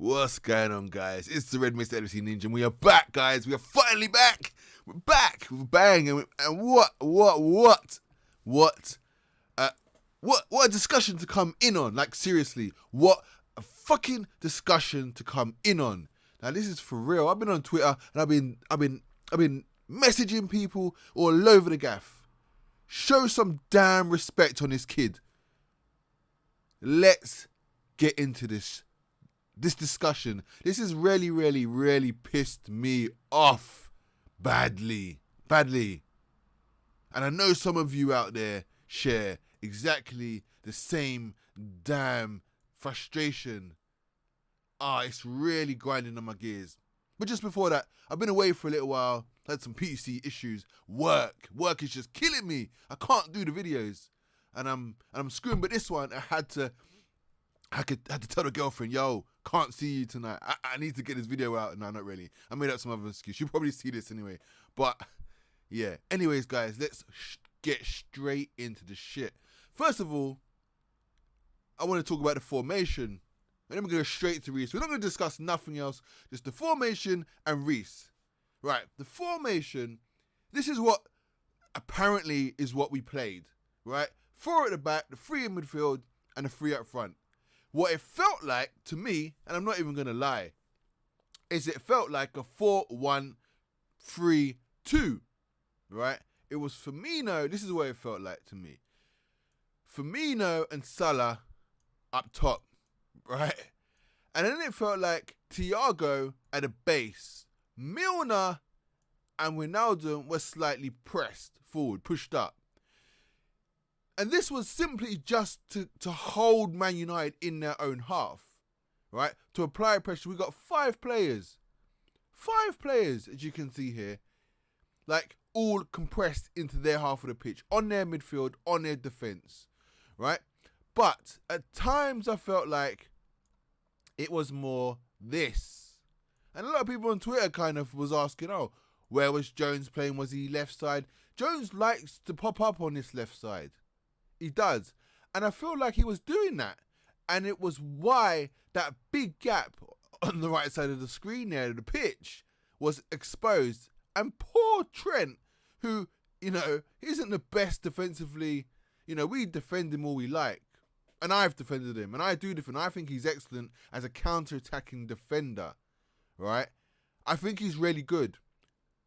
What's going on, guys? It's the Red Mist Editing Ninja, and we are back, guys. We are finally back. We're back with a bang, and what a discussion to come in on. Like, seriously, what a fucking discussion to come in on. Now, this is for real. I've been on Twitter and I've been messaging people all over the gaff. Show some damn respect on this kid. Let's get into this discussion. This has really pissed me off badly. And I know some of you out there share exactly the same damn frustration. It's really grinding on my gears. But just before that, I've been away for a little while, had some PC issues. Work is just killing me. I can't do the videos. And I'm screwing, but this one I had to tell the girlfriend, yo, can't see you tonight. I need to get this video out. No, not really. I made up some other excuse. You'll probably see this anyway. But, yeah. Anyways, guys, let's get straight into the shit. First of all, I want to talk about the formation. And then we're going to go straight to Rhys. We're not going to discuss nothing else. Just the formation and Rhys. Right. The formation, this is what apparently is what we played. Right. 4 at the back, the 3 in midfield, and the 3 up front. What it felt like to me, and I'm not even going to lie, is it felt like a 4-1-3-2, right? It was Firmino, this is what it felt like to me. Firmino and Salah up top, right? And then it felt like Thiago at the base. Milner and Wijnaldum were slightly pressed forward, pushed up. And this was simply just to hold ManUtd in their own half, right? To apply pressure. We got 5 players. 5 players, as you can see here, like all compressed into their half of the pitch, on their midfield, on their defence, right? But at times I felt like it was more this. And a lot of people on Twitter kind of was asking, oh, where was Jones playing? Was he left side? Jones likes to pop up on this left side. He does. And I feel like he was doing that. And it was why that big gap on the right side of the screen there, the pitch, was exposed. And poor Trent, who, isn't the best defensively. We defend him all we like. And I've defended him. And I do defend. I think he's excellent as a counter-attacking defender. Right? I think he's really good.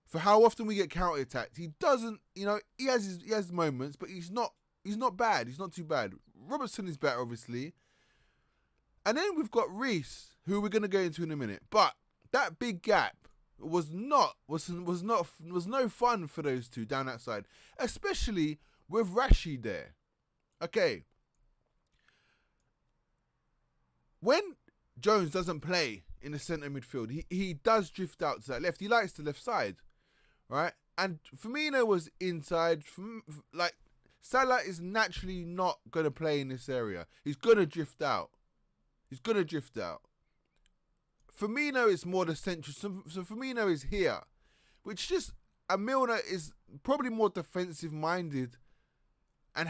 For how often we get counter-attacked, he doesn't, he has moments, but he's not bad. He's not too bad. Robertson is better, obviously. And then we've got Rhys, who we're going to go into in a minute. But that big gap was no fun for those two down that side, especially with Rashid there. Okay. When Jones doesn't play in the centre midfield, he does drift out to that left. He likes the left side, right? And Firmino was inside, Salah is naturally not going to play in this area. He's going to drift out. Firmino is more the central. So Firmino is here. Which just, Milner is probably more defensive minded and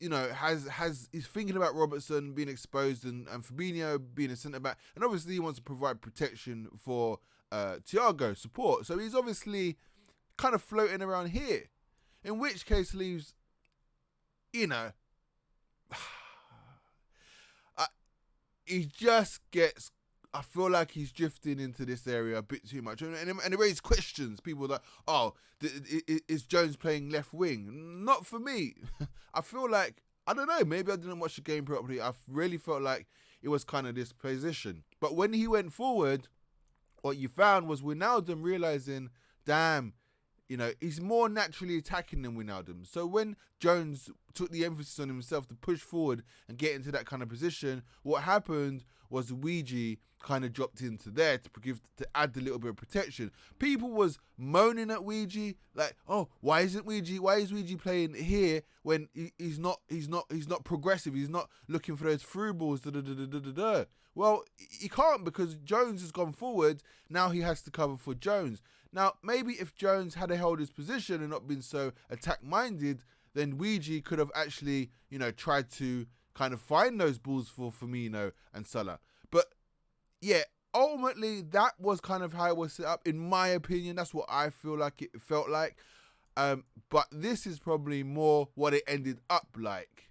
is thinking about Robertson being exposed and Fabinho being a centre back. And obviously he wants to provide protection for Thiago, support. So he's obviously kind of floating around here. In which case leaves... he just gets, I feel like he's drifting into this area a bit too much. And it raises questions. People are like, oh, is Jones playing left wing? Not for me. I feel like, I don't know, maybe I didn't watch the game properly. I really felt like it was kind of this position. But when he went forward, what you found was Wijnaldum realising, damn, he's more naturally attacking than Wijnaldum. So when Jones took the emphasis on himself to push forward and get into that kind of position, what happened was Ouija kind of dropped into there to add a little bit of protection. People was moaning at Ouija, like, oh, why is Ouija playing here when he's not progressive, he's not looking for those through balls, Well, he can't, because Jones has gone forward. Now he has to cover for Jones. Now, maybe if Jones had held his position and not been so attack-minded, then Ouija could have actually, tried to kind of find those balls for Firmino and Salah. But, yeah, ultimately, that was kind of how it was set up. In my opinion, that's what I feel like it felt like. But this is probably more what it ended up like.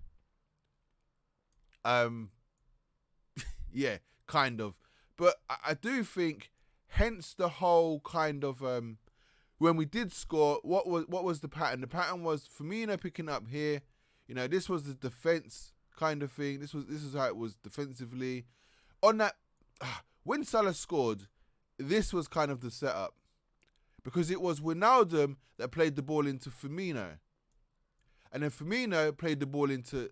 Yeah, kind of. But I do think, hence the whole kind of when we did score, what was the pattern? The pattern was Firmino picking up here. You know, this was the defense kind of thing. This is how it was defensively. On that, when Salah scored, this was kind of the setup, because it was Wijnaldum that played the ball into Firmino, and then Firmino played the ball into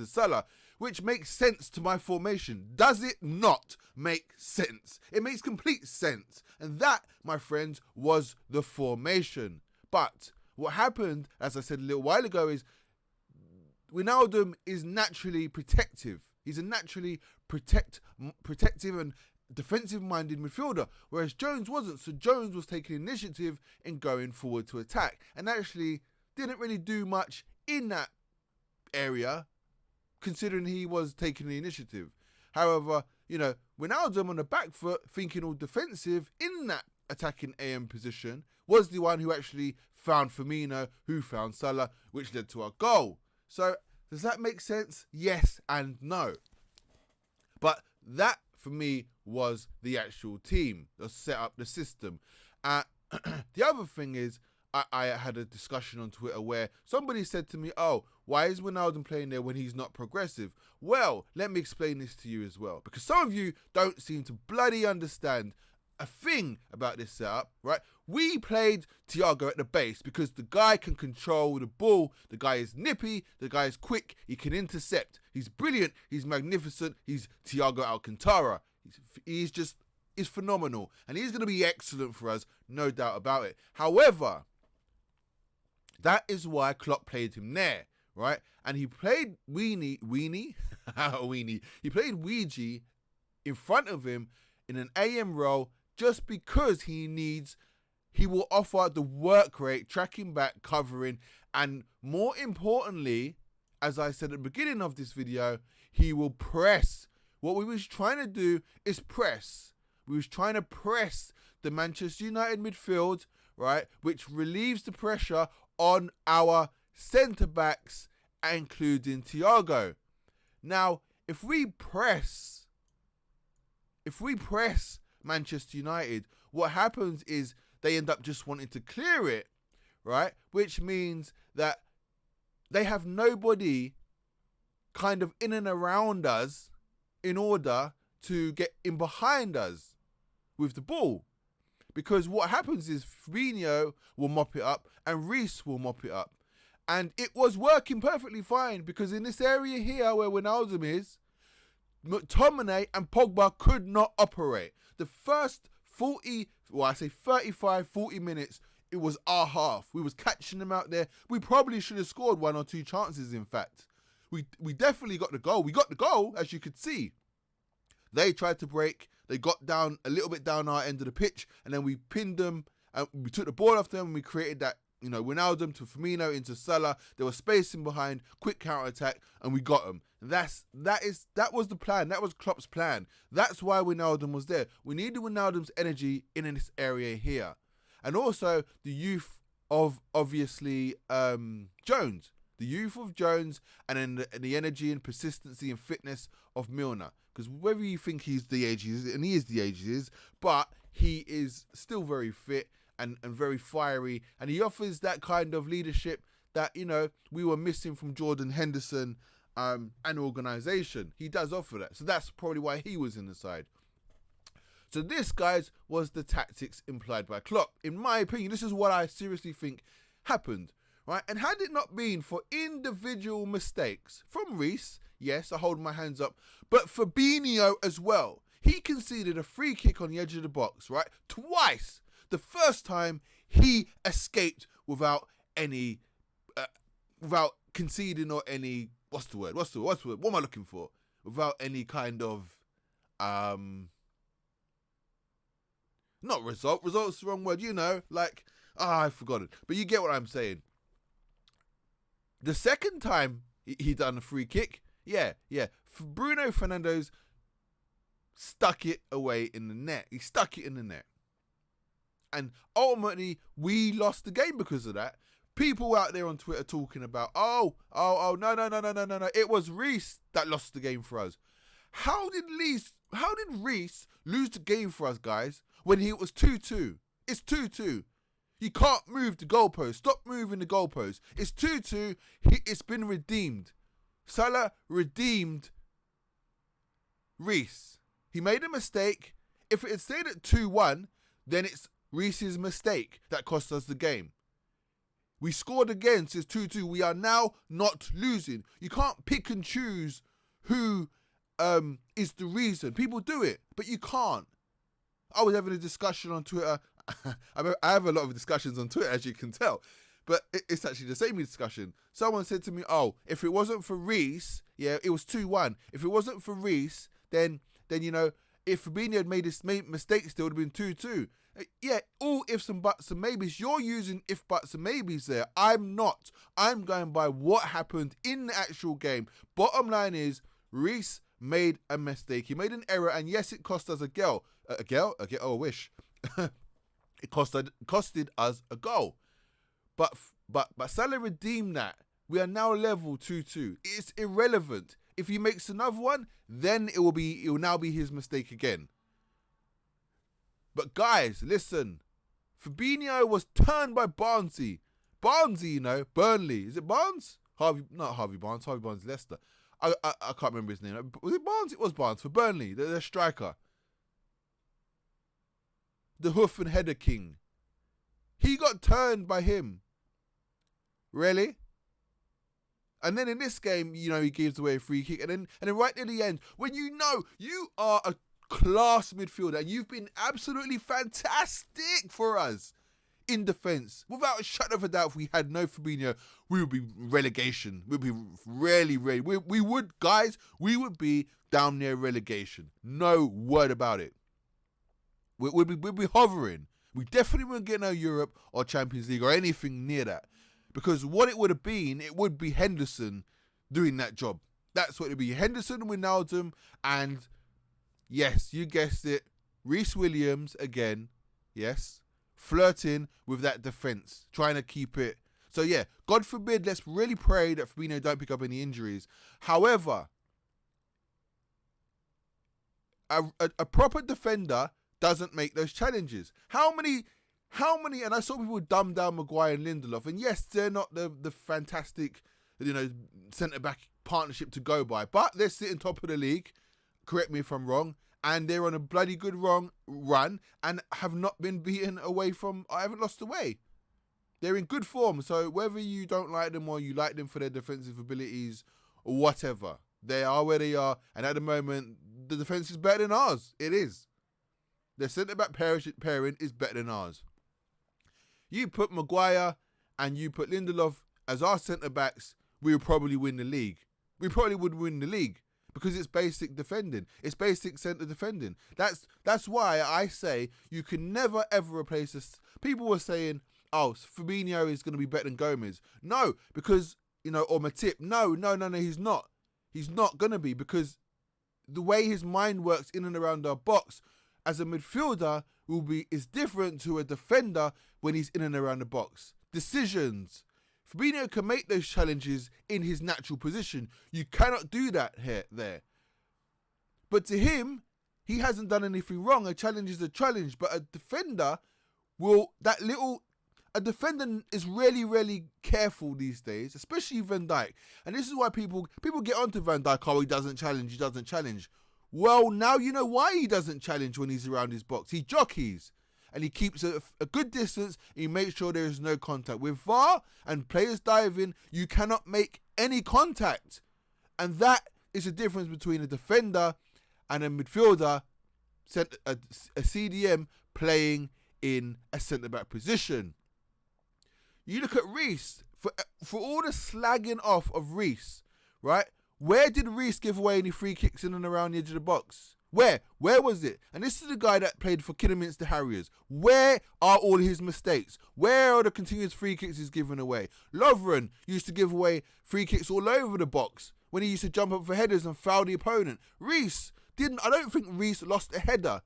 Salah, which makes sense to my formation. Does it not make sense? It makes complete sense. And that, my friends, was the formation. But what happened, as I said a little while ago, is Wijnaldum is naturally protective. He's a naturally protective and defensive-minded midfielder, whereas Jones wasn't. So Jones was taking initiative in going forward to attack, and actually didn't really do much in that area, considering he was taking the initiative. However, you know, Wijnaldum on the back foot, thinking all defensive in that attacking AM position, was the one who actually found Firmino, who found Salah, which led to our goal. So does that make sense? Yes and no. But that, for me, was the actual team that set up the system. The other thing is, I had a discussion on Twitter where somebody said to me, oh, why is Wijnaldum playing there when he's not progressive? Well, let me explain this to you as well, because some of you don't seem to bloody understand a thing about this setup, right? We played Thiago at the base because the guy can control the ball, the guy is nippy, the guy is quick, he can intercept, he's brilliant, he's magnificent, he's Thiago Alcantara. He's phenomenal, and he's going to be excellent for us, no doubt about it. However, that is why Klopp played him there, right? And he played Weenie. He played Ouija in front of him in an AM role just because he will offer the work rate, tracking back, covering, and more importantly, as I said at the beginning of this video, he will press. What we was trying to do is press. We was trying to press the Manchester United midfield, right, which relieves the pressure on our centre-backs, including Thiago. Now, if we press Manchester United, what happens is they end up just wanting to clear it, right? Which means that they have nobody kind of in and around us in order to get in behind us with the ball. Because what happens is Firmino will mop it up and Rhys will mop it up. And it was working perfectly fine, because in this area here where Wijnaldum is, McTominay and Pogba could not operate. The first 35, 40 minutes, it was our half. We was catching them out there. We probably should have scored 1 or 2 chances, in fact. We definitely got the goal. We got the goal, as you could see. They tried to break. They got down a little bit down our end of the pitch, and then we pinned them, and we took the ball off them, and we created that, you know, Wijnaldum to Firmino into Salah. There was space in behind, quick counter-attack, and we got them. That was the plan. That was Klopp's plan. That's why Wijnaldum was there. We needed Wijnaldum's energy in this area here. And also the youth of, obviously, Jones. The youth of Jones, and then the energy and persistency and fitness of Milner. Because whether you think he's the age he is, and he is the age he is, but he is still very fit and very fiery, and he offers that kind of leadership that, you know, we were missing from Jordan Henderson and organisation. He does offer that. So that's probably why he was in the side. So this, guys, was the tactics implied by Klopp. In my opinion, this is what I seriously think happened. Right? And had it not been for individual mistakes from Rhys, yes, I hold my hands up, but Fabinho as well. He conceded a free kick on the edge of the box, right? Twice. The first time he escaped without any, without conceding or any, what's the word? What am I looking for? Without any kind of, not result. Result's the wrong word, you know, like, I forgot it. But you get what I'm saying. The second time he done a free kick, yeah. Bruno Fernandes stuck it away in the net. He stuck it in the net. And ultimately, we lost the game because of that. People out there on Twitter talking about, no. It was Rhys that lost the game for us. How did Rhys lose the game for us, guys, when it was 2-2? It's 2-2. You can't move the goalpost. Stop moving the goalpost. It's 2-2. It's been redeemed. Salah redeemed Rhys. He made a mistake. If it had stayed at 2-1, then it's Rhys's mistake that cost us the game. We scored again, so it's 2-2. We are now not losing. You can't pick and choose who is the reason. People do it, but you can't. I was having a discussion on Twitter. I have a lot of discussions on Twitter, as you can tell, but it's actually the same discussion. Someone said to me, if it wasn't for Rhys, it was 2-1. If it wasn't for Rhys, then if Fabinho had made this mistake, still would have been 2-2. All ifs and buts and maybes. You're using if, buts and maybes there. I'm not. I'm going by what happened in the actual game. Bottom line is, Rhys made a mistake. He made an error, and yes, it cost us a goal. Oh, I wish. It costed us a goal. But Salah redeemed that. We are now level 2-2. It's irrelevant. If he makes another one, then it will now be his mistake again. But guys, listen. Fabinho was turned by Barnesy. Barnesy, Burnley. Is it Barnes? Not Harvey Barnes. Harvey Barnes, Leicester. I can't remember his name. Was it Barnes? It was Barnes for Burnley. The striker. The hoof and header king. He got turned by him. Really? And then in this game, he gives away a free kick. And then right near the end, when you are a class midfielder and you've been absolutely fantastic for us in defence. Without a shadow of a doubt, if we had no Fabinho, we would be relegation. We'd be really. We would be down near relegation. No word about it. We'd be hovering. We definitely wouldn't get no Europe or Champions League or anything near that. Because what it would be Henderson doing that job. That's what it would be. Henderson, Wijnaldum, and yes, you guessed it, Ryhs Williams again. Yes. Flirting with that defence. Trying to keep it. So yeah, God forbid, let's really pray that Fabinho don't pick up any injuries. However, a proper defender doesn't make those challenges. How many, and I saw people dumb down Maguire and Lindelof, and yes, they're not the fantastic, centre-back partnership to go by, but they're sitting top of the league, correct me if I'm wrong, and they're on a bloody good run, and have not been beaten I haven't lost away. They're in good form, so whether you don't like them or you like them for their defensive abilities or whatever, they are where they are, and at the moment, the defence is better than ours. It is. Their centre-back pairing is better than ours. You put Maguire and you put Lindelof as our centre-backs, we would probably win the league. We probably would win the league because it's basic defending. It's basic centre defending. That's why I say you can never, ever replace this. People were saying, Fabinho is going to be better than Gomez. No, because, or Matip. No, he's not. He's not going to be, because the way his mind works in and around our box as a midfielder is different to a defender when he's in and around the box. Decisions. Fabinho can make those challenges in his natural position. You cannot do that there. But to him, he hasn't done anything wrong. A challenge is a challenge. But a defender a defender is really, really careful these days, especially Van Dijk. And this is why people get onto Van Dijk, he doesn't challenge. Well, now you know why he doesn't challenge when he's around his box. He jockeys. And he keeps a good distance, and he makes sure there is no contact. With VAR and players diving, you cannot make any contact. And that is the difference between a defender and a midfielder, a CDM playing in a centre-back position. You look at Rhys, for all the slagging off of Rhys, right? Where did Rhys give away any free kicks in and around the edge of the box? Where was it? And this is the guy that played for Kidderminster Harriers. Where are all his mistakes? Where are the continuous free kicks he's given away? Lovren used to give away free kicks all over the box when he used to jump up for headers and foul the opponent. Rhys don't think Rhys lost a header.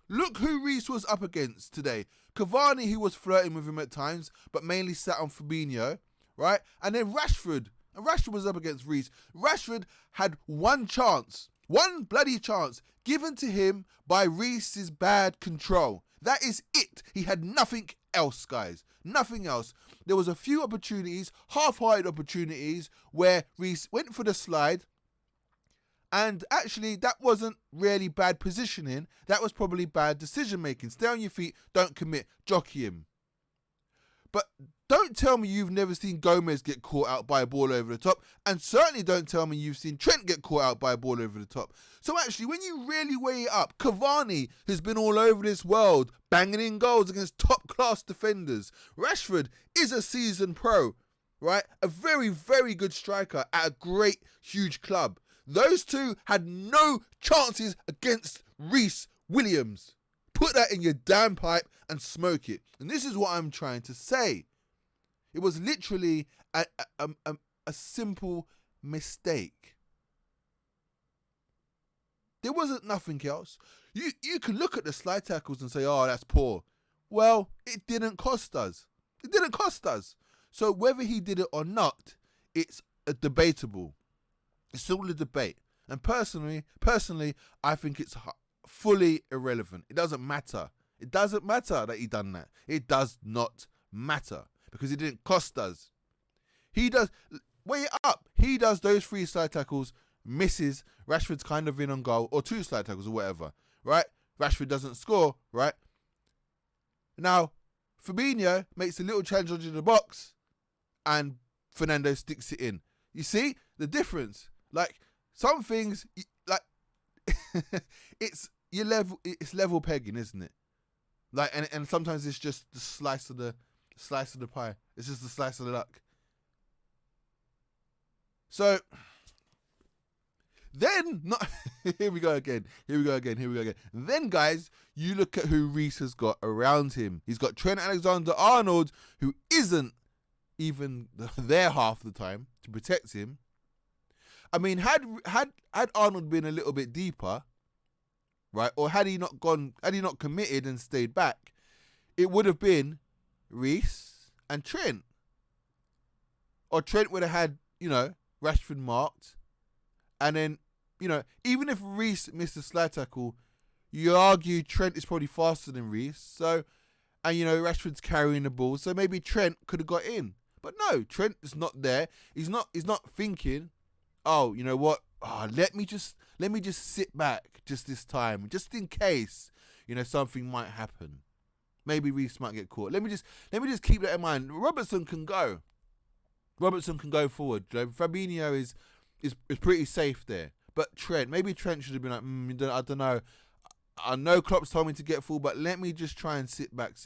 Look who Rhys was up against today. Cavani, who was flirting with him at times, but mainly sat on Fabinho, right? And then Rashford. And Rashford was up against Rhys. Rashford had one bloody chance, given to him by Rhys's bad control. That is it. He had nothing else, guys. Nothing else. There was a few opportunities, half-hearted opportunities, where Rhys went for the slide, and actually that wasn't really bad positioning. That was probably bad decision-making. Stay on your feet, don't commit, jockey him. But don't tell me you've never seen Gomez get caught out by a ball over the top, and certainly don't tell me you've seen Trent get caught out by a ball over the top. So actually, when you really weigh it up, Cavani has been all over this world, banging in goals against top-class defenders. Rashford is a seasoned pro, right? A very, very good striker at a great, huge club. Those two had no chances against Ryhs Williams. Put that in your damn pipe and smoke it. And this is what I'm trying to say. It was literally a simple mistake. There wasn't nothing else. You can look at the slide tackles and say, oh, that's poor. Well, it didn't cost us. It didn't cost us. So whether he did it or not, it's debatable. It's all a debate. And personally, I think it's fully irrelevant. It doesn't matter. It doesn't matter that he done that. It does not matter because it didn't cost us. He does, weigh it up. He does those 3 slide tackles, misses. Rashford's kind of in on goal, or 2 slide tackles or whatever, right? Rashford doesn't score, right? Now, Fabinho makes a little challenge into the box and Fernando sticks it in. You see the difference? Like, some things, like, it's level pegging, isn't it? Like, and sometimes it's just the slice of the pie. It's just the slice of the luck. So then, here we go again. Then, guys, you look at who Rhys has got around him. He's got Trent Alexander-Arnold, who isn't even there half the time to protect him. I mean, had Arnold been a little bit deeper, right, or had he not committed and stayed back, it would have been Rhys and Trent. Or Trent would have had, Rashford marked. And then, even if Rhys missed a slide tackle, you argue Trent is probably faster than Rhys. So, and Rashford's carrying the ball, so maybe Trent could have got in. But no, Trent is not there. He's not thinking, oh, you know what? Oh, let me just sit back just this time, just in case, something might happen. Maybe Rhys might get caught. Let me just keep that in mind. Robertson can go forward. Fabinho is pretty safe there. But Trent should have been like, I don't know. I know Klopp's told me to get full, but let me just try and sit back.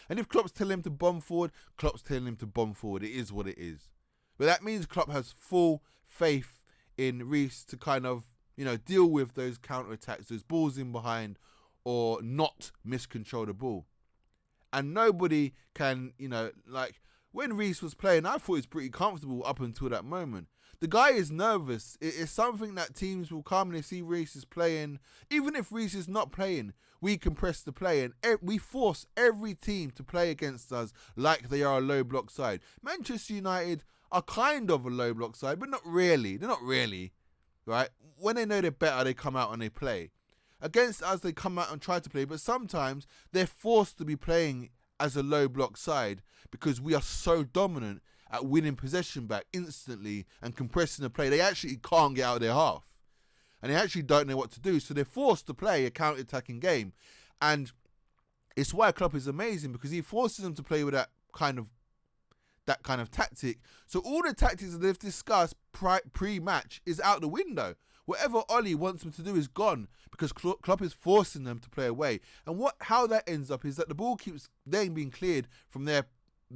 And if Klopp's telling him to bomb forward, Klopp's telling him to bomb forward. It is what it is. But that means Klopp has full faith in Rhys to kind of, deal with those counter-attacks, those balls in behind, or not miscontrol the ball. And nobody can, like, when Rhys was playing, I thought he was pretty comfortable up until that moment. The guy is nervous. It is something that teams will come and they see Rhys is playing. Even if Rhys is not playing, we can press the play and we force every team to play against us like they are a low block side. Manchester United are kind of a low block side, but not really. They're not really, right? When they know they're better, they come out and they play. Against us, they come out and try to play, but sometimes they're forced to be playing as a low block side because we are so dominant at winning possession back instantly and compressing the play. They actually can't get out of their half. And they actually don't know what to do. So they're forced to play a counter-attacking game. And it's why Klopp is amazing, because he forces them to play with that kind of tactic. So all the tactics that they've discussed pre-match is out the window. Whatever Ollie wants them to do is gone because Klopp is forcing them to play away. And how that ends up is that the ball keeps then being cleared from the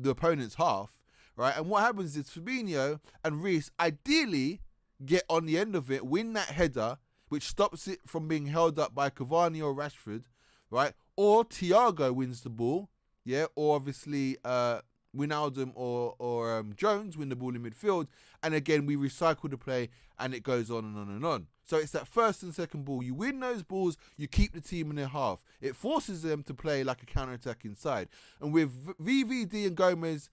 opponent's half. Right, and what happens is Fabinho and Rhys ideally get on the end of it, win that header, which stops it from being held up by Cavani or Rashford, right? Or Thiago wins the ball, yeah, or obviously Wijnaldum or Jones win the ball in midfield, and again we recycle the play, and it goes on and on and on. So it's that first and second ball. You win those balls, you keep the team in their half. It forces them to play like a counter-attack inside. And with VVD and Gomez,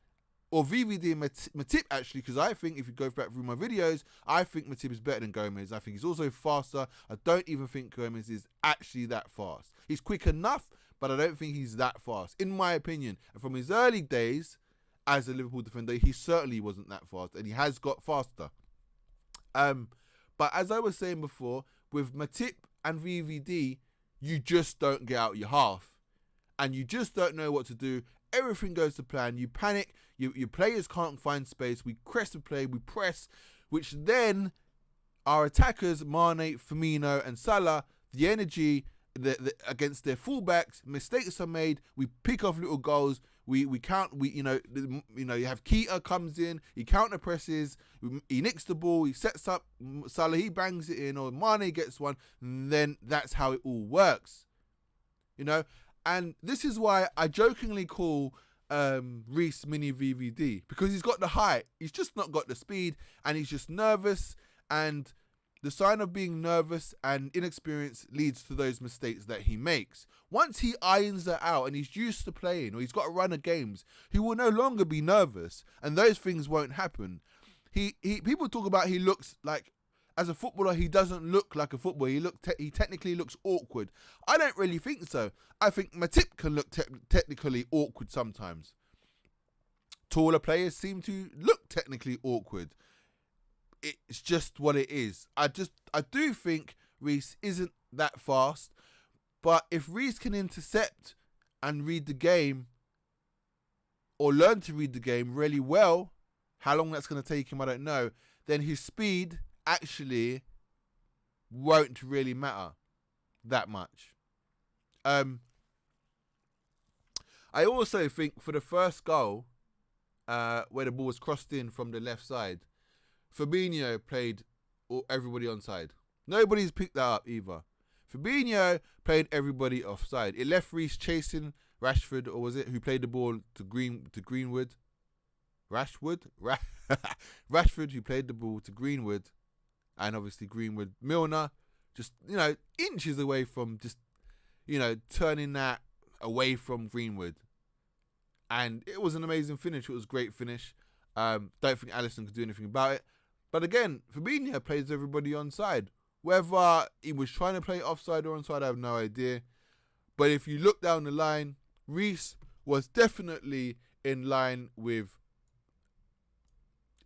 or VVD and Matip actually, because I think if you go back through my videos, I think Matip is better than Gomez. I think he's also faster. I don't even think Gomez is actually that fast. He's quick enough, but I don't think he's that fast, in my opinion. And from his early days as a Liverpool defender, he certainly wasn't that fast, and he has got faster. But as I was saying before, with Matip and VVD, you just don't get out your half, and you just don't know what to do. Everything goes to plan. You panic. Your players can't find space. We crest the play. We press, which then our attackers, Mane, Firmino, and Salah, the energy against their fullbacks, mistakes are made. We pick off little goals. You have Keita comes in, he counter presses, he nicks the ball, he sets up Salah, he bangs it in, or Mane gets one, and then that's how it all works. And this is why I jokingly call Rhys mini VVD, because he's got the height, he's just not got the speed, and he's just nervous, and the sign of being nervous and inexperienced leads to those mistakes that he makes. Once he irons that out and he's used to playing, or he's got a run of games, he will no longer be nervous, and those things won't happen. People talk about he looks like, as a footballer, he doesn't look like a footballer. He technically looks awkward. I don't really think so. I think Matip can look technically awkward sometimes. Taller players seem to look technically awkward. It's just what it is. I do think Rhys isn't that fast, but if Rhys can intercept and read the game, or learn to read the game really well, how long that's going to take him, I don't know, then his speed actually won't really matter that much. I also think for the first goal, where the ball was crossed in from the left side, Fabinho played everybody onside. Nobody's picked that up either. Fabinho played everybody offside. It left Rhys chasing Rashford, or was it, who played the ball to Greenwood? Rashford, who played the ball to Greenwood, and obviously Greenwood, Milner, just, inches away from just, turning that away from Greenwood. And it was an amazing finish. It was a great finish. Don't think Alisson could do anything about it. But again, Fabinho plays everybody onside. Whether he was trying to play offside or onside, I have no idea. But if you look down the line, Rhys was definitely in line with...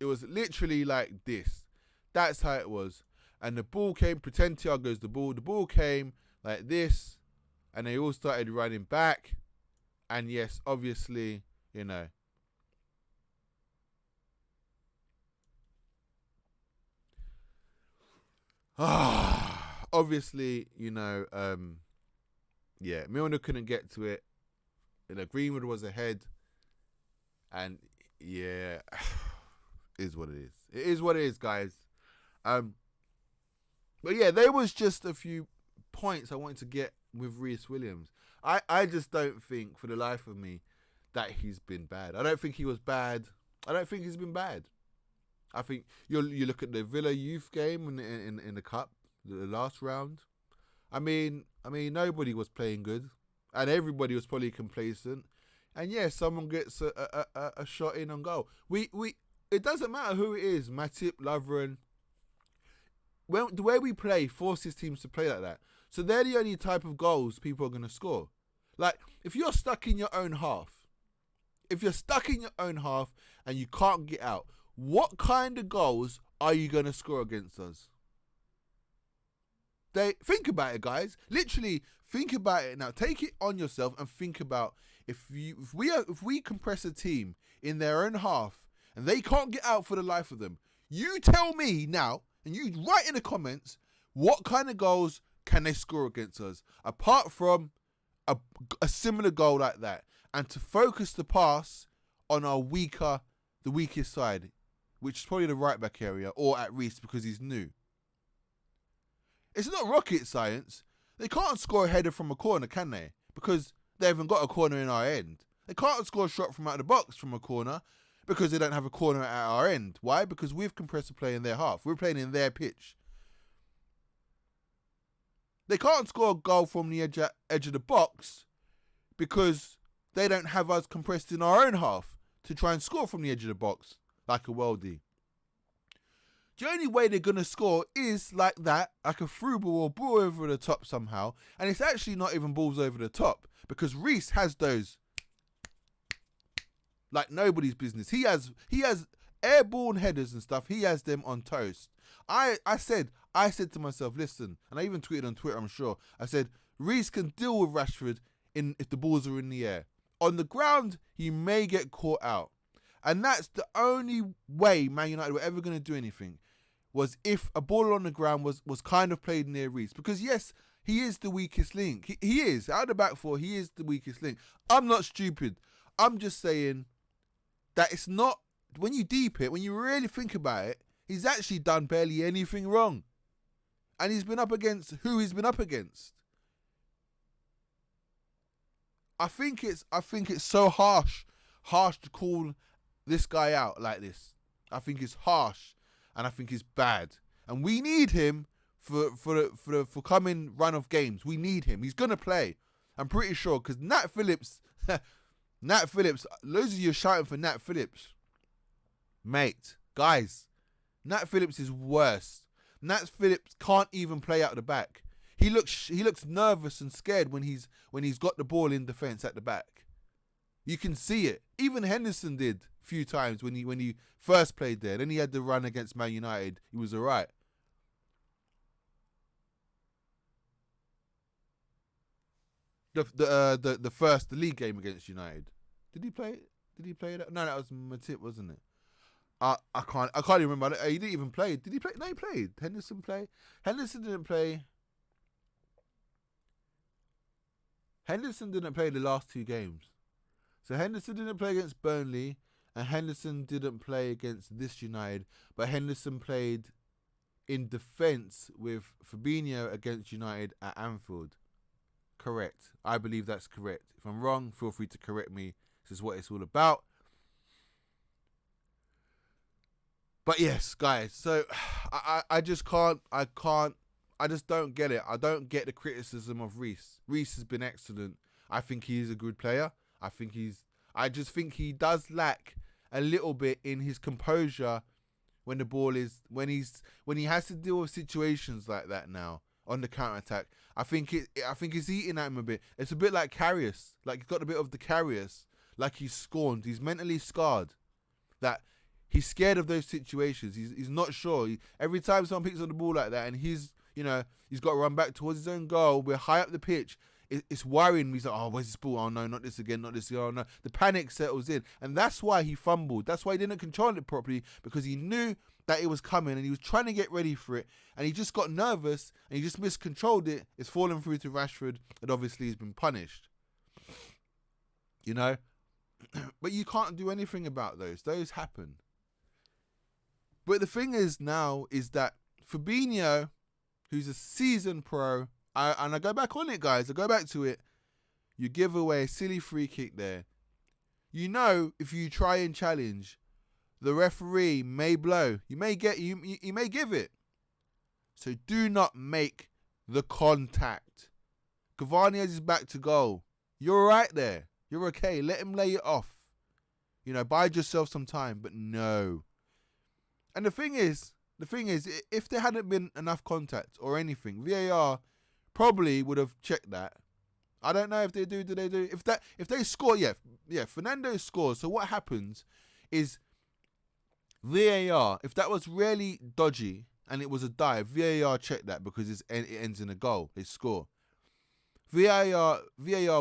It was literally like this. That's how it was. And the ball came, pretend Thiago's the ball. The ball came like this, and they all started running back. And yes, obviously, obviously, Milner couldn't get to it. Greenwood was ahead, and is what it is. It is what it is, guys. But yeah, there was just a few points I wanted to get with Ryhs Williams. I just don't think, for the life of me, that he's been bad. I don't think he was bad. I don't think he's been bad. I think you look at the Villa youth game in the cup, the last round. I mean, nobody was playing good, and everybody was probably complacent. And yeah, someone gets a shot in on goal. It doesn't matter who it is, Matip, Lovren. The way we play forces teams to play like that. So they're the only type of goals people are going to score. Like, if you're stuck in your own half, and you can't get out, what kind of goals are you going to score against us? Think about it, guys. Literally, think about it now. Take it on yourself and think about if we compress a team in their own half and they can't get out for the life of them. You tell me now, and you write in the comments, what kind of goals can they score against us, apart from a similar goal like that, and to focus the pass on the weakest side, which is probably the right back area, or at Rhys because he's new. It's not rocket science. They can't score a header from a corner, can they? Because they haven't got a corner in our end. They can't score a shot from out of the box from a corner because they don't have a corner at our end. Why? Because we've compressed the play in their half. We're playing in their pitch. They can't score a goal from the edge of the box because they don't have us compressed in our own half to try and score from the edge of the box like a worldie. The only way they're going to score is like that, like a through ball or ball over the top somehow. And it's actually not even balls over the top because Rhys has those like nobody's business. He has airborne headers and stuff. He has them on toast. I said to myself, listen, and I even tweeted on Twitter, I'm sure. I said, Rhys can deal with Rashford if the balls are in the air. On the ground, he may get caught out. And that's the only way Man United were ever going to do anything, was if a ball on the ground was kind of played near Rhys. Because yes, he is the weakest link. He is. Out of the back four, he is the weakest link. I'm not stupid. I'm just saying that it's not, when you deep it, when you really think about it, he's actually done barely anything wrong. And he's been up against who he's been up against. I think it's so harsh to call this guy out like this. I think it's harsh and I think it's bad. And we need him for the coming run of games. We need him. He's gonna play. I'm pretty sure, because Nat Phillips, loads of you are shouting for Nat Phillips. Mate, guys, Nat Phillips is worse. Nat Phillips can't even play out the back. He looks nervous and scared when he's got the ball in defence at the back. You can see it. Even Henderson did a few times when he first played there. Then he had the run against Man United. He was alright. The league game against United. Did he play that? No, that was Matip, wasn't it? I can't even remember. He didn't even play. Did he play? No, he played. Henderson played. Henderson didn't play. Henderson didn't play the last two games. So Henderson didn't play against Burnley, and Henderson didn't play against this United, but Henderson played in defence with Fabinho against United at Anfield. Correct. I believe that's correct. If I'm wrong, feel free to correct me. This is what it's all about. But yes, guys, so I just don't get it. I don't get the criticism of Rhys. Rhys has been excellent. I think he's a good player. I just think he does lack a little bit in his composure when the ball is, when he has to deal with situations like that now on the counter-attack. I think it's eating at him a bit. It's a bit like Karius. Like, he's got a bit of the Karius. Like, he's scorned. He's mentally scarred. That he's scared of those situations. He's not sure. Every time someone picks up the ball like that and he's got to run back towards his own goal, we're high up the pitch, it's worrying me. He's like, oh, where's this ball? Oh, no, not this again, not this again. Oh, no. The panic settles in. And that's why he fumbled. That's why he didn't control it properly, because he knew that it was coming and he was trying to get ready for it. And he just got nervous and he just miscontrolled it. It's fallen through to Rashford, and obviously he's been punished. You know? But you can't do anything about those. Those happen. But the thing is now is that Fabinho, who's a seasoned pro, and I go back on it, guys. I go back to it. You give away a silly free kick there. You know, if you try and challenge, the referee may blow. You may give it. So do not make the contact. Cavani has his back to goal. You're right there. You're okay. Let him lay it off. You know, bide yourself some time. But no. And the thing is, if there hadn't been enough contact or anything, VAR probably would have checked that. I don't know if they do. Do they do? If they score, yeah. Fernando scores. So what happens is VAR. If that was really dodgy and it was a dive, VAR checked that because it ends in a goal. They score. VAR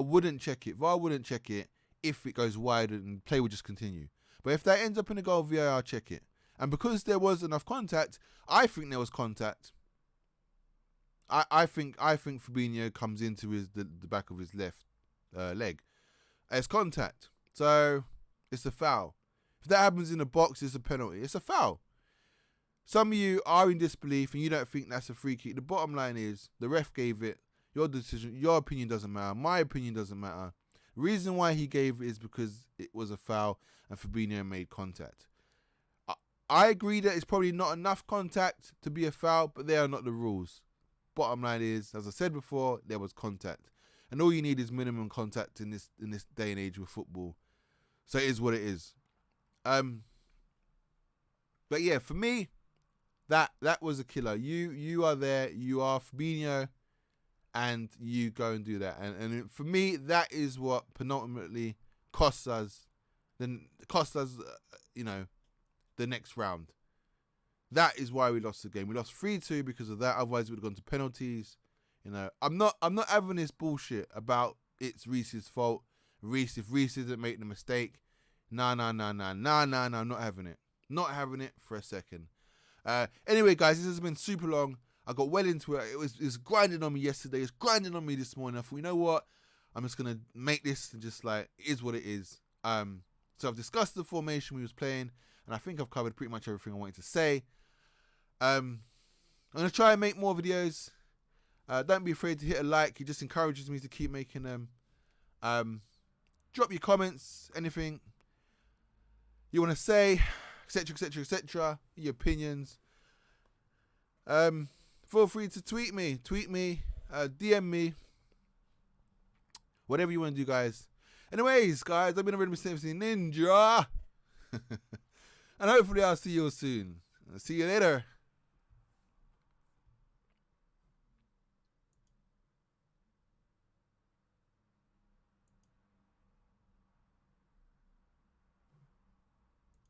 wouldn't check it. VAR wouldn't check it if it goes wide and play would just continue. But if that ends up in a goal, VAR check it. And because there was enough contact, I think there was contact. I think Fabinho comes into the back of his left leg as contact. So it's a foul. If that happens in the box, it's a penalty. It's a foul. Some of you are in disbelief and you don't think that's a free kick. The bottom line is the ref gave it. Your decision, your opinion doesn't matter. My opinion doesn't matter. The reason why he gave it is because it was a foul and Fabinho made contact. I agree that it's probably not enough contact to be a foul, but they are not the rules. Bottom line is, as I said before, there was contact. And all you need is minimum contact in this day and age with football. So it is what it is. But yeah, for me, that was a killer. You are there, you are Fabinho, and you go and do that. And for me, that is what penultimately costs us, the next round. That is why we lost the game. We lost 3-2 because of that. Otherwise, we'd have gone to penalties. I'm not having this bullshit about it's Rhys's fault. If Rhys didn't make the mistake, nah, I'm not having it. Not having it for a second. Anyway, guys, this has been super long. I got well into it. It was grinding on me yesterday. It's grinding on me this morning. I thought, you know what? I'm just gonna make this and just like it is what it is. So I've discussed the formation we was playing, and I think I've covered pretty much everything I wanted to say. I'm gonna try and make more videos. Don't be afraid to hit a like. It just encourages me to keep making them. Drop your comments, anything you want to say, etc., your opinions. Feel free to tweet me, DM me, whatever you want to do, guys. Anyways, guys, I've been a really mistakes ninja, and hopefully I'll see you all soon. See you later.